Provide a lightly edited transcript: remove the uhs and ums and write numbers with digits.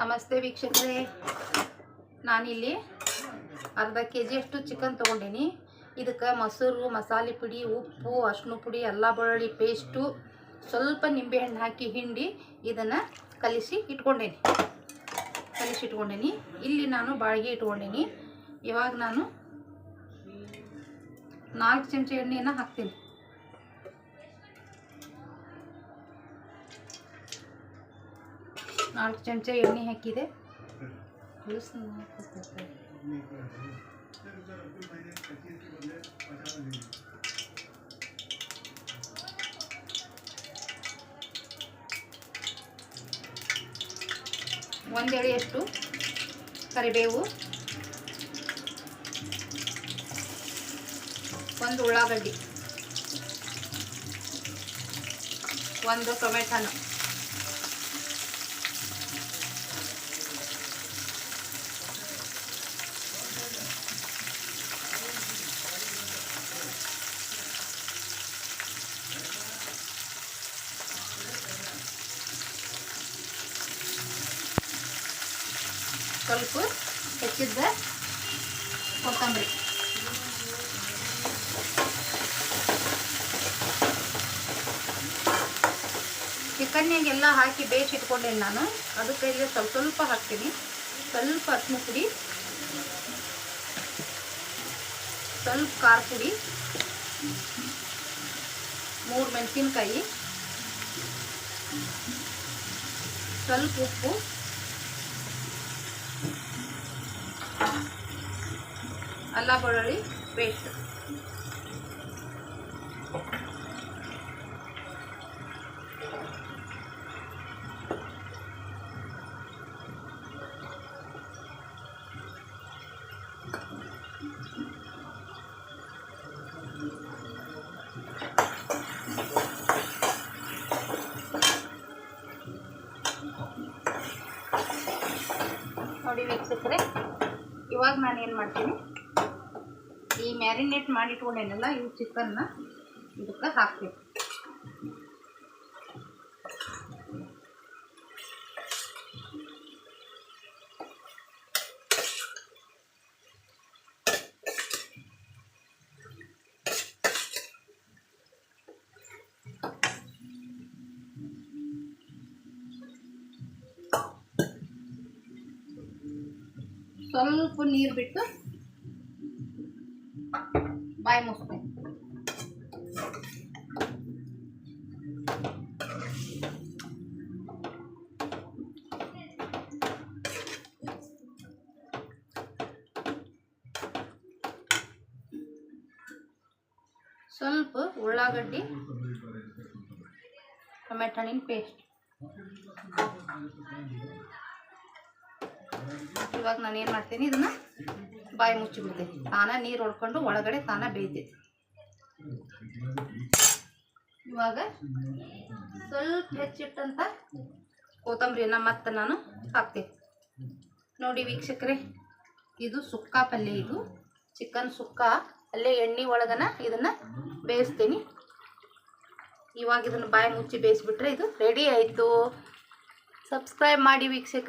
ನಮಸ್ತೆ ವೀಕ್ಷಕರೇ, ನಾನಿಲ್ಲಿ ಅರ್ಧ ಕೆಜಿ ಅಷ್ಟು ಚಿಕನ್ ತೊಗೊಂಡೀನಿ. ಇದಕ್ಕೆ ಮೊಸರು, ಮಸಾಲೆ ಪುಡಿ, ಉಪ್ಪು, ಅರಿಶಿನ ಪುಡಿ, ಅಲ್ಲ ಬೆಳ್ಳುಳ್ಳಿ ಪೇಸ್ಟು, ಸ್ವಲ್ಪ ನಿಂಬೆಹಣ್ಣು ಹಾಕಿ ಹಿಂಡಿ ಇದನ್ನು ಕಲಿಸಿ ಇಟ್ಕೊಂಡೇನಿ. ಇಲ್ಲಿ ನಾನು ಬಾಳಿಗೆ ಇಟ್ಕೊಂಡೀನಿ. ಇವಾಗ ನಾನು 4 ಚಮಚ ಎಣ್ಣೆಯನ್ನು ಹಾಕ್ತೀನಿ. ನಾಲ್ಕು ಚಮಚ ಎಣ್ಣೆ ಹಾಕಿದೆ. ಒಂದು ಎಳೆಯಷ್ಟು ಕರಿಬೇವು, ಒಂದು ಉಳ್ಳಾಗಡ್ಡಿ, ಒಂದು ಟೊಮೆಟೊ, ಸ್ವಲ್ಪ ಹೆಚ್ಚಿದ್ದ ಕೊತ್ತಂಬರಿ, ಚಿಕನ್ಯಾಗೆಲ್ಲ ಹಾಕಿ ಬೇಯಿಸಿ ಇಟ್ಕೊಂಡೇನಿ ನಾನು. ಅದಕ್ಕೆ ಇಲ್ಲಿ ಸ್ವಲ್ಪ ಹಾಕ್ತೀನಿ. ಸ್ವಲ್ಪ ಅರಿಶಿನ ಪುಡಿ, ಸ್ವಲ್ಪ ಖಾರ ಪುಡಿ, 3 ಮೆಣಸಿನ್ಕಾಯಿ, ಸ್ವಲ್ಪ ಉಪ್ಪು, ಅಲ್ಲ ಬೆಳ್ಳುಳ್ಳಿ ಪೇಸ್ಟ್. ನೋಡಿ ವೀಕ್ಷಕರೇ, ಇವಾಗ ನಾನು ಏನು ಮಾಡ್ತೀನಿ, ಈ ಮ್ಯಾರಿನೇಟ್ ಮಾಡಿಟ್ಕೊಂಡೇನಲ್ಲ ಇವು ಚಿಕನ್ನ ಇದಕ್ಕೆ ಹಾಕ್ತೀನಿ. ಸ್ವಲ್ಪ ನೀರು ಬಿಟ್ಟು ಬಾಯಿ ಮುಚ್ತೀನಿ. ಸ್ವಲ್ಪ ಉಳ್ಳಾಗಡ್ಡಿ, ಟೊಮೆಟೊ ಹಣ್ಣಿನ ಪೇಸ್ಟ್. ಇವಾಗ ನಾನು ಏನು ಮಾಡ್ತೀನಿ, ಇದನ್ನು ಬಾಯಿ ಮುಚ್ಚಿಬಿಡ್ತೀನಿ. ತಾನ ನೀರು ಹೊಡ್ಕೊಂಡು ಒಳಗಡೆ ತಾನ ಬೇಯ್ತೈತಿ. ಇವಾಗ ಸ್ವಲ್ಪ ಹೆಚ್ಚಿಟ್ಟಂತ ಕೊತ್ತಂಬರಿನ ಮತ್ತೆ ನಾನು ಹಾಕ್ತೀನಿ. ನೋಡಿ ವೀಕ್ಷಕರೇ, ಇದು ಸುಕ್ಕ ಪಲ್ಯ. ಇದು ಚಿಕನ್ ಸುಕ್ಕ. ಅಲ್ಲೇ ಎಣ್ಣೆ ಒಳಗನ ಇದನ್ನು ಬೇಯಿಸ್ತೀನಿ. ಇವಾಗ ಇದನ್ನು ಬಾಯಿ ಮುಚ್ಚಿ ಬೇಯಿಸ್ಬಿಟ್ರೆ ಇದು ರೆಡಿ ಆಯಿತು. ಸಬ್ಸ್ಕ್ರೈಬ್ ಮಾಡಿ ವೀಕ್ಷಕರೇ.